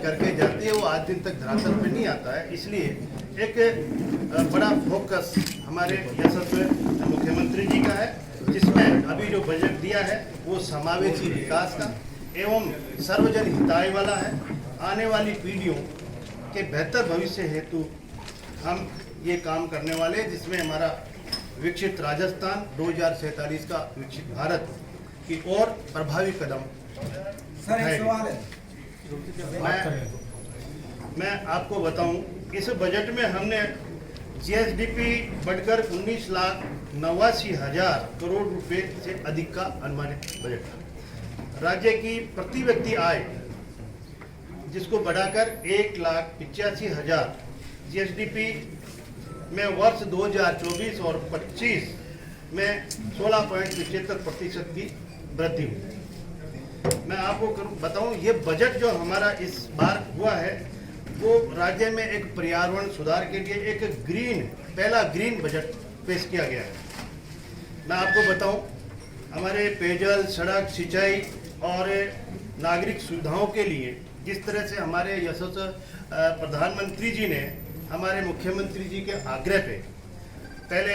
करके जाती है वो आज दिन तक धरातल पे नहीं आता है। इसलिए एक बड़ा फोकस हमारे यशस्वी मुख्यमंत्री जी का है, जिसमें अभी जो बजट दिया है वो समावेशी विकास का एवं सर्वजन हिताय वाला है। आने वाली पीढ़ियों के बेहतर भविष्य हेतु हम ये काम करने वाले, जिसमें हमारा विकसित राजस्थान 2047 का विकसित भारत की ओर प्रभावी कदम है। मैं आपको बताऊं, इस बजट में हमने जीएसडीपी बढ़कर 19,89,000 करोड़ रुपए से अधिक का अनुमानित बजट था। राज्य की प्रति व्यक्ति आय जिसको बढ़ाकर 1,85,000 जीएसडीपी में वर्ष 2024 और 25 में 16.75% की वृद्धि हुई। मैं आपको बताऊं, ये बजट जो हमारा इस बार हुआ है वो राज्य में एक पर्यावरण सुधार के लिए एक पहला ग्रीन बजट पेश किया गया है। मैं आपको बताऊं, हमारे पेयजल, सड़क, सिंचाई और नागरिक सुविधाओं के लिए जिस तरह से हमारे यशस्वी प्रधानमंत्री जी ने हमारे मुख्यमंत्री जी के आग्रह पे, पहले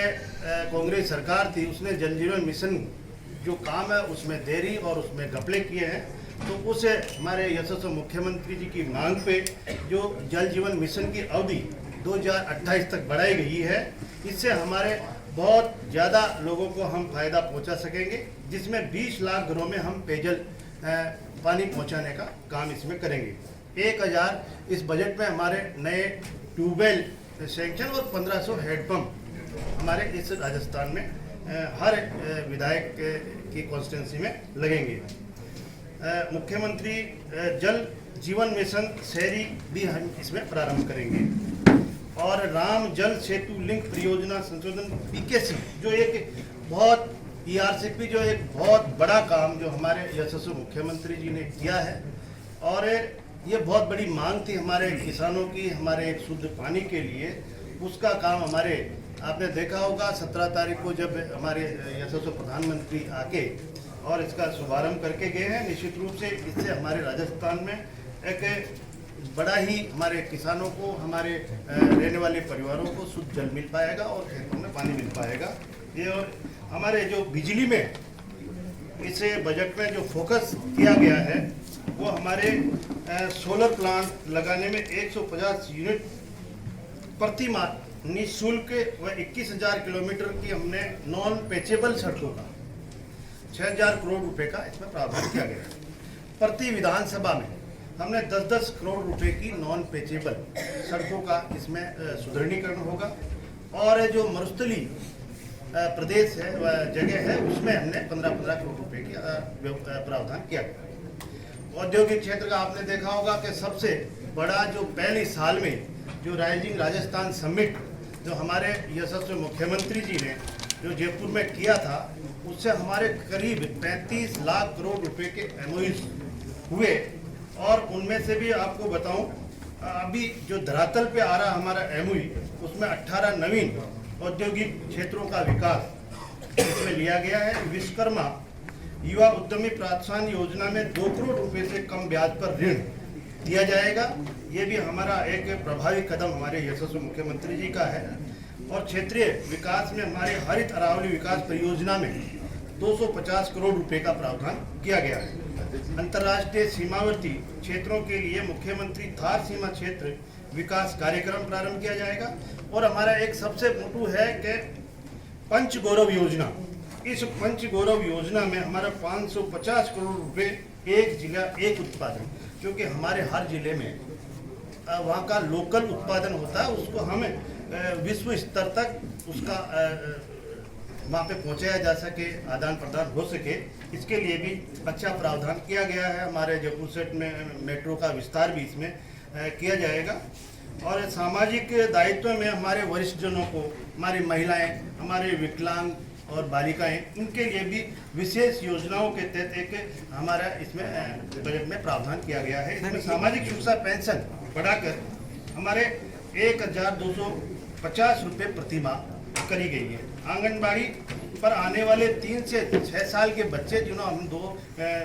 कांग्रेस सरकार थी, उसने जल जीवन मिशन जो काम है उसमें देरी और उसमें घपले किए हैं, तो उस हमारे यशस्वी मुख्यमंत्री जी की मांग पे जो जल जीवन मिशन की अवधि 2028 तक बढ़ाई गई है, इससे हमारे बहुत ज़्यादा लोगों को हम फायदा पहुंचा सकेंगे, जिसमें 20 लाख घरों में हम पेयजल पानी पहुंचाने का काम इसमें करेंगे। 1,000 इस बजट में हमारे नए ट्यूबवेल सैंक्शन और 1,500 हैंडपम्प हमारे इस राजस्थान में हर विधायक की कॉन्स्टिट्यूंसी में लगेंगे। मुख्यमंत्री जल जीवन मिशन शहरी भी हम इसमें प्रारंभ करेंगे और राम जल सेतु लिंक परियोजना संशोधन पीकेसी जो एक बहुत ईआरसीपी जो एक बहुत बड़ा काम जो हमारे यशस्वी मुख्यमंत्री जी ने किया है, और ये बहुत बड़ी मांग थी हमारे किसानों की, हमारे एक शुद्ध पानी के लिए। उसका काम हमारे आपने देखा होगा 17 तारीख को जब हमारे यशस्वी प्रधानमंत्री आके और इसका शुभारंभ करके गए हैं। निश्चित रूप से इससे हमारे राजस्थान में एक बड़ा ही हमारे किसानों को, हमारे रहने वाले परिवारों को शुद्ध जल मिल पाएगा और खेतों में पानी मिल पाएगा। ये और हमारे जो बिजली में इस बजट में जो फोकस किया गया है वो हमारे सोलर प्लांट लगाने में 150 यूनिट प्रति माह निःशुल्क व 21,000 किलोमीटर की हमने नॉन पेचेबल सड़कों का 6,000 करोड़ रुपए का इसमें प्रावधान किया गया है। प्रति विधानसभा में हमने 10-10 करोड़ रुपए की नॉन पेचेबल सड़कों का इसमें सुदृढ़ीकरण होगा, और जो मरुस्थली प्रदेश है व जगह है उसमें हमने 15-15 करोड़ रुपए की प्रावधान किया गया। औद्योगिक क्षेत्र का आपने देखा होगा कि सबसे बड़ा जो पहले साल में जो राइजिंग राजस्थान समिट जो हमारे यशस्वी मुख्यमंत्री जी ने जो जयपुर में किया था, उससे हमारे करीब 35 लाख करोड़ रुपए के एमओयूज हुए, और उनमें से भी आपको बताऊं अभी जो धरातल पे आ रहा हमारा एमओयू उसमें 18 नवीन औद्योगिक क्षेत्रों का विकास इसमें लिया गया है। विश्वकर्मा युवा उद्यमी प्रोत्साहन योजना में 2 करोड़ रुपए से कम ब्याज पर ऋण दिया जाएगा। ये भी हमारा एक प्रभावी कदम हमारे यशस्वी मुख्यमंत्री जी का है। और क्षेत्रीय विकास में हमारे हरित अरावली विकास परियोजना में 250 करोड़ रुपए का प्रावधान किया गया है। अंतर्राष्ट्रीय सीमावर्ती क्षेत्रों के लिए मुख्यमंत्री थार सीमा क्षेत्र विकास कार्यक्रम प्रारंभ किया जाएगा। और हमारा एक सबसे मोटू है कि पंच गौरव योजना। इस पंच गौरव योजना में हमारा 550 करोड़ रुपए एक जिला एक उत्पादन, क्योंकि हमारे हर जिले में वहाँ का लोकल उत्पादन होता है, उसको हमें विश्व स्तर तक उसका वहाँ पे पहुँचाया जा सके, आदान प्रदान हो सके, इसके लिए भी अच्छा प्रावधान किया गया है। हमारे जयपुर सेट में मेट्रो का विस्तार भी इसमें किया जाएगा। और सामाजिक दायित्व में हमारे वरिष्ठ जनों को, हमारी महिलाएं, हमारे विकलांग और बालिकाएं, उनके लिए भी विशेष योजनाओं के तहत एक हमारा इसमें बजट में प्रावधान किया गया है। इसमें सामाजिक सुरक्षा पेंशन बढ़ाकर हमारे 1,250 रुपये प्रति माह करी गई है। आंगनबाड़ी पर आने वाले 3 से 6 साल के बच्चे जिन्होंने हम 2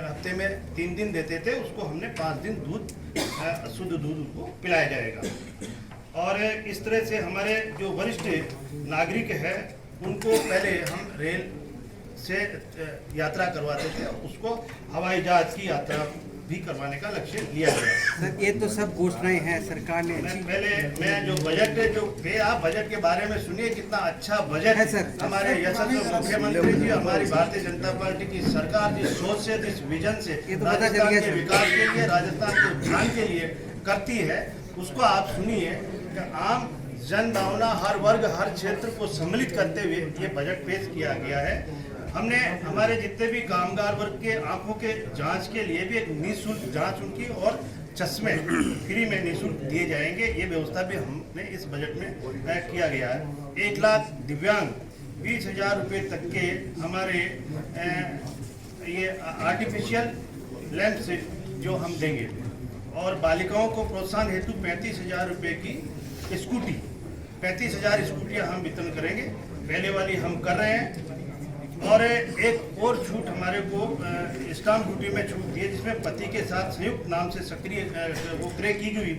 हफ्ते में 3 दिन देते थे, उसको हमने 5 दिन दूध शुद्ध दूध उनको पिलाया जाएगा। और इस तरह से हमारे जो वरिष्ठ नागरिक है उनको पहले हम रेल से यात्रा करवाते थे, उसको हवाई जहाज की यात्रा भी करवाने का लक्ष्य लिया गया। सर ये तो सब घोषणाएं हैं सरकार ने। मैं जो बजट है, जो आप बजट के बारे में सुनिए, कितना अच्छा बजट है सर। हमारे यशस्वी मुख्यमंत्री जी, हमारी भारतीय जनता पार्टी की सरकार जिस सोच से, जिस विजन से राजस्थान के विकास के लिए, राजस्थान के उत्थान के लिए करती है, उसको आप सुनिए कि आम जन भावना, हर वर्ग, हर क्षेत्र को सम्मिलित करते हुए ये बजट पेश किया गया है। हमने हमारे जितने भी कामगार वर्ग के आंखों के जांच के लिए भी एक निःशुल्क जांच उनकी और चश्मे फ्री में निःशुल्क दिए जाएंगे। ये व्यवस्था भी हमने इस बजट में किया गया है। 1 लाख दिव्यांग 20,000 रुपये तक के हमारे ये आर्टिफिशियल लैंप से जो हम देंगे, और बालिकाओं को प्रोत्साहन हेतु 35,000 रुपये की स्कूटी, 35,000 स्कूटियाँ हम वितरण करेंगे। पहले वाली हम कर रहे हैं। और एक और छूट हमारे को स्टाम्प ड्यूटी में छूट दी है, जिसमें पति के साथ संयुक्त नाम से सक्रिय वो क्रय की गई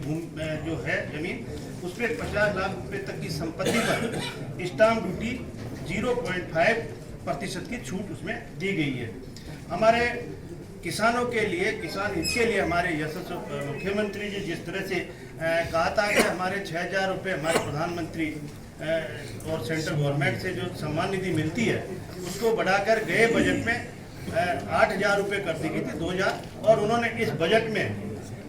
जो है जमीन, उस पर 50 लाख रुपए तक की संपत्ति पर स्टाम्प ड्यूटी 0.5% की छूट उसमें दी गई है। हमारे किसानों के लिए, किसान हित के लिए हमारे यशस्वी मुख्यमंत्री जी जिस तरह से कहा था कि हमारे 6,000 रुपये हमारे प्रधानमंत्री और सेंट्रल गवर्नमेंट से जो सम्मान निधि मिलती है, उसको बढ़ाकर गए बजट में 8,000 रुपये कर दी गई थी, 2,000, और उन्होंने इस बजट में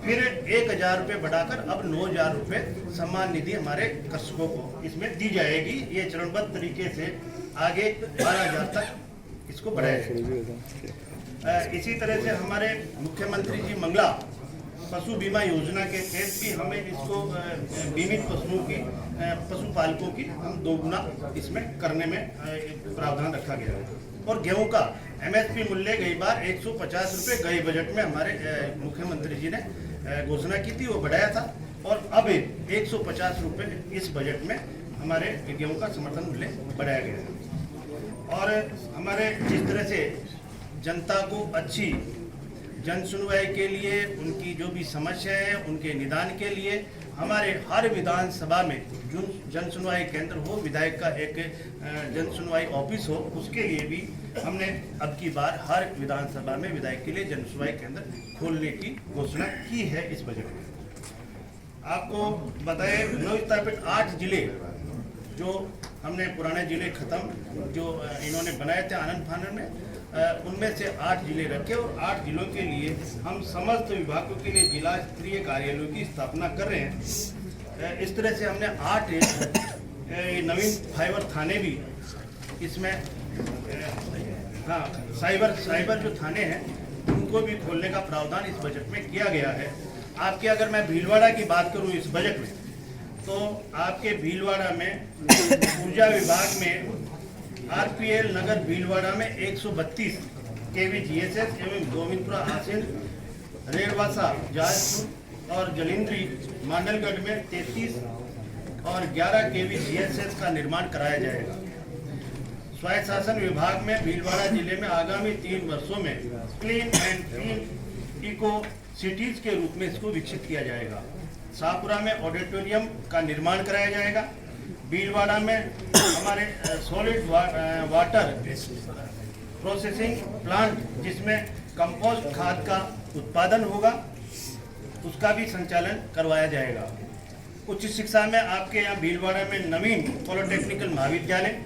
फिर 1,000 रुपये बढ़ाकर अब 9,000 रुपये सम्मान निधि हमारे कृषकों को इसमें दी जाएगी। ये चरणबद्ध तरीके से आगे 12,000 तक इसको बढ़ाया जाएगा। इसी तरह से हमारे मुख्यमंत्री जी मंगला पशु बीमा योजना के तहत भी हमें इसको बीमित पशुओं की, पशुपालकों की हम 2 गुना इसमें करने में प्रावधान रखा गया है। और गेहूं का MSP मूल्य गई बार 150 रुपये गए बजट में हमारे मुख्यमंत्री जी ने घोषणा की थी, वो बढ़ाया था, और अब 150 रुपये इस बजट में हमारे गेहूं का समर्थन मूल्य बढ़ाया गया है। और हमारे जिस तरह से जनता को अच्छी जन सुनवाई के लिए, उनकी जो भी समस्या है उनके निदान के लिए हमारे हर विधानसभा में जन सुनवाई केंद्र हो, विधायक का एक जन सुनवाई ऑफिस हो, उसके लिए भी हमने अब की बार हर विधानसभा में विधायक के लिए जन सुनवाई केंद्र खोलने की घोषणा की है इस बजट में। आपको बताएं, नवस्थापित 8 जिले जो हमने पुराने जिले खत्म जो इन्होंने बनाए थे आनंद फानन में, उनमें से 8 जिले रखे, और 8 जिलों के लिए हम समस्त विभागों के लिए जिला स्तरीय कार्यालयों की स्थापना कर रहे हैं। इस तरह से हमने 8 नवीन फाइबर थाने भी इसमें, हाँ, साइबर जो थाने हैं उनको भी खोलने का प्रावधान इस बजट में किया गया है। आपके अगर मैं भीलवाड़ा की बात करूं इस बजट में, तो आपके भीलवाड़ा में ऊर्जा विभाग में RPL नगर भीलवाड़ा में 132 kV GSS एवं गोविंदपुरा आसीन, रेड़वासा, जाजपुर और जलिंद्री मांडलगढ़ में 33 और 11 kV GSS का निर्माण कराया जाएगा। स्वायत्त शासन विभाग में भीलवाड़ा जिले में आगामी 3 वर्षों में clean and clean eco cities के रूप में इसको विकसित किया जाएगा। शाहपुरा में ऑडिटोरियम का निर्माण कराया जाएगा। भीलवाड़ा में हमारे सॉलिड वाटर प्रोसेसिंग प्लांट, जिसमें कंपोस्ट खाद का उत्पादन होगा, उसका भी संचालन करवाया जाएगा। उच्च शिक्षा में आपके यहाँ भीलवाड़ा में नवीन पॉलिटेक्निकल महाविद्यालय,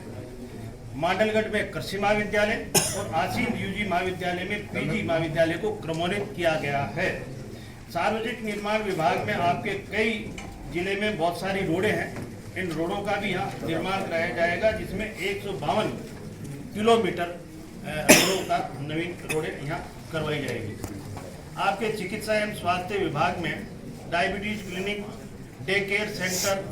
मांडलगढ़ में कृषि महाविद्यालय और आसीन UG महाविद्यालय में PG महाविद्यालय को क्रमोन्नत किया गया है। सार्वजनिक निर्माण विभाग में आपके कई जिले में बहुत सारी रोडें हैं, इन रोडों का भी यहाँ निर्माण कराया जाएगा, जिसमें 152 किलोमीटर रोडों का नवीन रोडें यहाँ करवाई जाएगी। आपके चिकित्सा एवं स्वास्थ्य विभाग में diabetes clinic, day care centre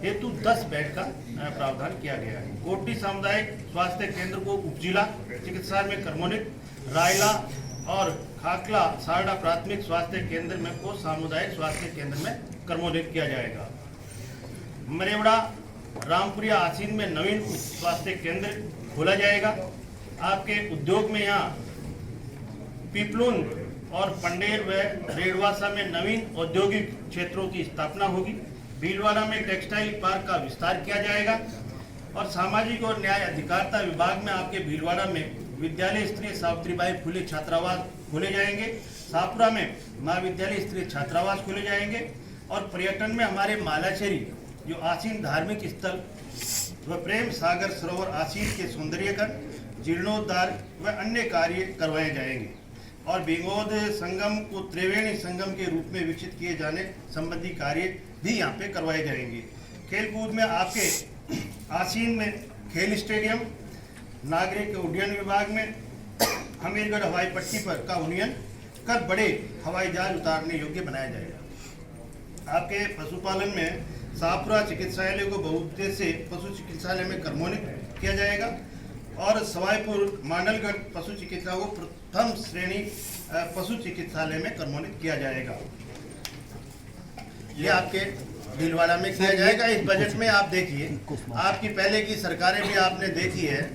हेतु 10 बेड का प्रावधान किया गया है। कोटी सामुदायिक स्वास्थ्य केंद्र को उपजिला चिकित्सा में क्रमोन्नत, रायला और खाकला सारडा प्राथमिक स्वास्थ्य केंद्र में को सामुदायिक स्वास्थ्य केंद्र में क्रमोन्नत किया जाएगा। मरेवड़ा रामपुरिया आसीन में नवीन स्वास्थ्य केंद्र खोला जाएगा। आपके उद्योग में यहाँ पीपलून और पंडेर व रेडवासा में नवीन औद्योगिक क्षेत्रों की स्थापना होगी। भीलवाड़ा में टेक्सटाइल पार्क का विस्तार किया जाएगा और सामाजिक और न्याय अधिकारिता विभाग में आपके भीलवाड़ा में विद्यालय स्तरीय सावित्रीबाई फुले छात्रावास खोले जाएंगे। सापुरा में महाविद्यालय स्तरीय छात्रावास खोले जाएंगे और पर्यटन में हमारे मालाचेरी जो आसीन धार्मिक स्थल व प्रेम सागर सरोवर आसीन के सौंदर्यीकरण, जीर्णोद्धार व अन्य कार्य करवाए जाएंगे और बिंगोद संगम को त्रिवेणी संगम के रूप में विकसित किए जाने संबंधी कार्य भी यहाँ पे करवाए जाएंगे। खेलकूद में आपके आसीन में खेल स्टेडियम, नागरिक उड्डयन विभाग में हमीरगढ़ हवाई पट्टी पर का उन्नयन कर बड़े हवाई जहाज उतारने योग्य बनाया जाएगा। आपके पशुपालन में सापुरा चिकित्सालय को बहुउद्देश्य पशु चिकित्सालय में क्रमोन्नत किया जाएगा और सवाईपुर मांडलगढ़ पशु चिकित्सा को प्रथम श्रेणी पशु चिकित्सालय में क्रमोन्नत किया जाएगा। ये आपके भीलवाड़ा में किया जाएगा। इस बजट में आप देखिए, आपकी पहले की सरकारें भी आपने देखी है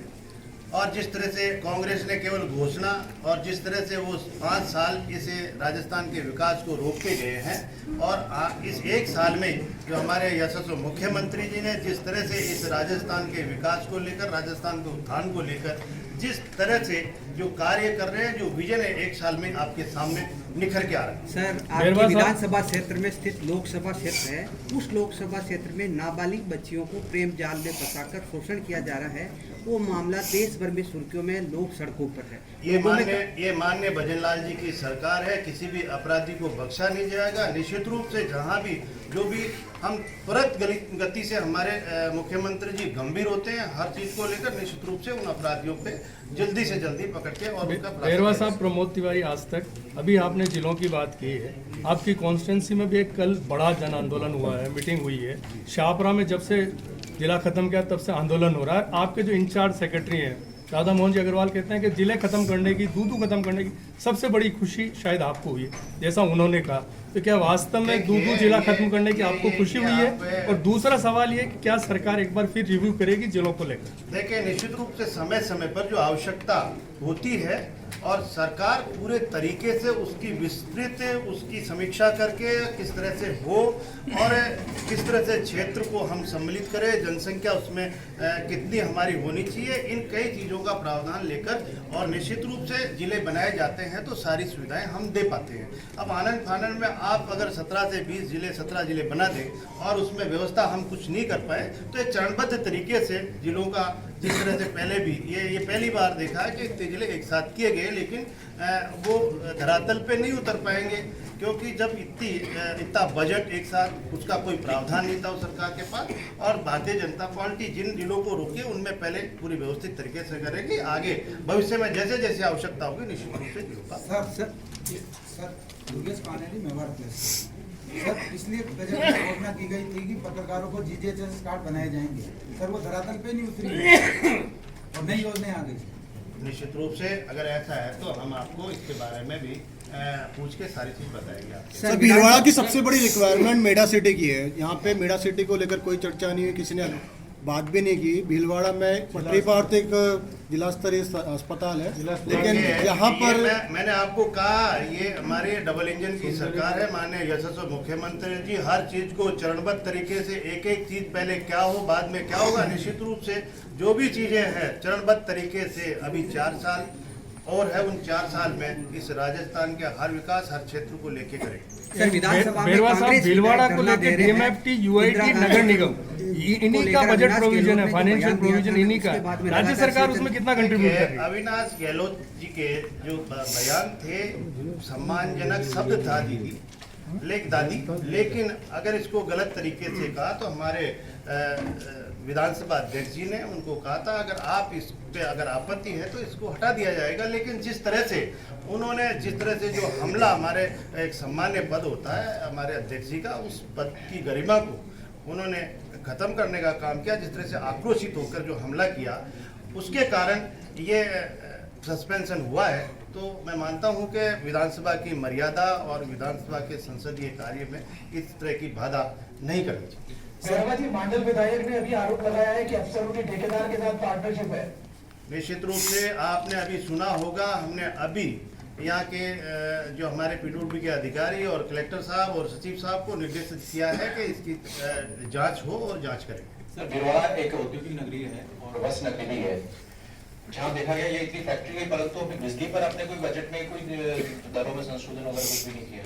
और जिस तरह से कांग्रेस ने केवल घोषणा और जिस तरह से वो 5 साल इस राजस्थान के विकास को रोकते गए हैं और इस 1 साल में जो हमारे यशस्वी मुख्यमंत्री जी ने जिस तरह से इस राजस्थान के विकास को लेकर, राजस्थान के उत्थान को लेकर जिस तरह से जो कार्य कर रहे हैं, जो विजन है 1 साल में आपके सामने निखर के आ रहा है। सर, आपके विधानसभा क्षेत्र में स्थित लोकसभा क्षेत्र है, उस लोकसभा क्षेत्र में नाबालिग बच्चियों को प्रेम जाल में फंसाकर शोषण किया जा रहा है। वो मामला देश भर में सुर्खियों में, लोग सड़कों पर है। ये माननीय भजनलाल जी की सरकार है, किसी भी अपराधी को बख्शा नहीं जाएगा। निश्चित रूप से जहाँ भी जो भी हम त्वरित गति से हमारे मुख्यमंत्री जी गंभीर होते हैं हर चीज को लेकर, निश्चित रूप से उन अपराधियों पे जल्दी से जल्दी पकड़ के और उनका बैरवा साहब, प्रमोद तिवारी, आज तक। अभी आपने जिलों की बात की है, आपकी कॉन्स्टिट्यूंसी में भी एक कल बड़ा जन आंदोलन हुआ है, मीटिंग हुई है। शाहपुरा में जब से जिला खत्म किया तब से आंदोलन हो रहा है। आपके जो इंचार्ज सेक्रेटरी हैं राधा मोहन जी अग्रवाल कहते हैं कि जिले खत्म करने की, दूधू खत्म करने की सबसे बड़ी खुशी शायद आपको हुई है, जैसा उन्होंने कहा। तो क्या वास्तव में दूधू जिला खत्म करने की आपको खुशी हुई है? और दूसरा सवाल ये कि क्या सरकार एक बार फिर रिव्यू करेगी जिलों को लेकर? देखिए, निश्चित रूप से समय समय पर जो आवश्यकता होती है और सरकार पूरे तरीके से उसकी विस्तृत उसकी समीक्षा करके किस तरह से हो और किस तरह से क्षेत्र को हम सम्मिलित करें, जनसंख्या उसमें कितनी हमारी होनी चाहिए, इन कई चीज़ों का प्रावधान लेकर और निश्चित रूप से जिले बनाए जाते हैं तो सारी सुविधाएं हम दे पाते हैं। अब आनंद फानंद में आप अगर 17 से 20 जिले 17 जिले बना दें और उसमें व्यवस्था हम कुछ नहीं कर पाए तो एक चरणबद्ध तरीके से जिलों का, जिस तरह से पहले भी ये पहली बार देखा है कि इतने जिले एक साथ किए गए, लेकिन वो धरातल पे नहीं उतर पाएंगे क्योंकि जब इतना बजट एक साथ उसका कोई प्रावधान नहीं था उस सरकार के पास। और भारतीय जनता पार्टी जिन जिलों को रोके उनमें पहले पूरी व्यवस्थित तरीके से करेगी, आगे भविष्य में जैसे जैसे आवश्यकता होगी निश्चित रूप से होगा। Sir Yogesh Paneri Mewar place sir, इसलिए बजट में घोषणा की गई थी कि पत्रकारों को जीजीएचएस कार्ड बनाए जाएंगे। सर, वो धरातल पे नहीं उतरी और नई योजनाएं आ गई। निश्चित रूप से अगर ऐसा है तो हम आपको इसके बारे में भी पूछ के सारी चीज बताएंगे। सर, भीलवाड़ा की सबसे बड़ी रिक्वायरमेंट मेडा सिटी की है। यहाँ पे मेडा सिटी को लेकर कोई चर्चा नहीं हुई, किसी ने बात भी नहीं की। भीलवाड़ा में पटरी पार्थ एक जिला स्तरीय अस्पताल है, लेकिन यहाँ पर मैंने आपको कहा ये हमारे डबल इंजन की सरकार है। माननीय यशस्वी मुख्यमंत्री जी हर चीज को चरणबद्ध तरीके से एक एक चीज पहले क्या हो बाद में क्या होगा, निश्चित रूप से जो भी चीजें हैं चरणबद्ध तरीके से अभी 4 साल और है, उन 4 साल में इस राजस्थान के हर विकास हर क्षेत्र को लेके करेंगे। सर, विधानसभा में बैरवा साहब, कांग्रेस भीलवाड़ा को धरना दे लेकर रहे हैं। डीएमएफटी, यूआईटी, नगर निगम इन्हीं का बजट प्रोविजन है, फाइनेंशियल प्रोविजन इन्हीं का। राज्य सरकार उसमें कितना कंट्रीब्यूट कर रही है? अविनाश गहलोत जी के जो बयान थे सम्मानजनक शब्द था दीदी, लेकिन अगर इसको गलत तरीके से कहा तो हमारे विधानसभा अध्यक्ष जी ने उनको कहा था अगर आप इस पे अगर आपत्ति है तो इसको हटा दिया जाएगा। लेकिन जिस तरह से उन्होंने जो हमला हमारे एक सम्मान्य पद होता है हमारे अध्यक्ष जी का, उस पद की गरिमा को उन्होंने खत्म करने का काम किया, जिस तरह से आक्रोशित होकर जो हमला किया उसके कारण ये सस्पेंशन हुआ है। तो मैं मानता हूं कि विधानसभा की मर्यादा और विधानसभा के संसदीय कार्य में इस तरह की बाधा नहीं करनी चाहिए। जी, मांडल विधायक ने अभी आरोप लगाया है कि अफसरों की ठेकेदार के साथ पार्टनरशिप है। निश्चित रूप से आपने अभी सुना होगा, हमने अभी यहाँ के जो हमारे पीडब्ल्यूडी के अधिकारी और कलेक्टर साहब और सचिव साहब को निर्देशित किया है कि इसकी जांच हो और जांच करें। सर भिलवाड़ा एक औद्योगिक नगरी है और वस्त नगरी भी है, जहाँ देखा गया ये इतनी फैक्ट्री है, परंतु बिजली पर आपने कोई बजट में कोई दरों में संशोधन वगैरह कुछ भी नहीं किया।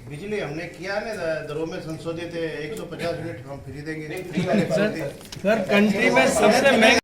बिजली हमने किया ना, दरों में संशोधित 150 यूनिट हम फ्री देंगे। नहीं, फ्री वाले सर कंट्री में सबसे महंगा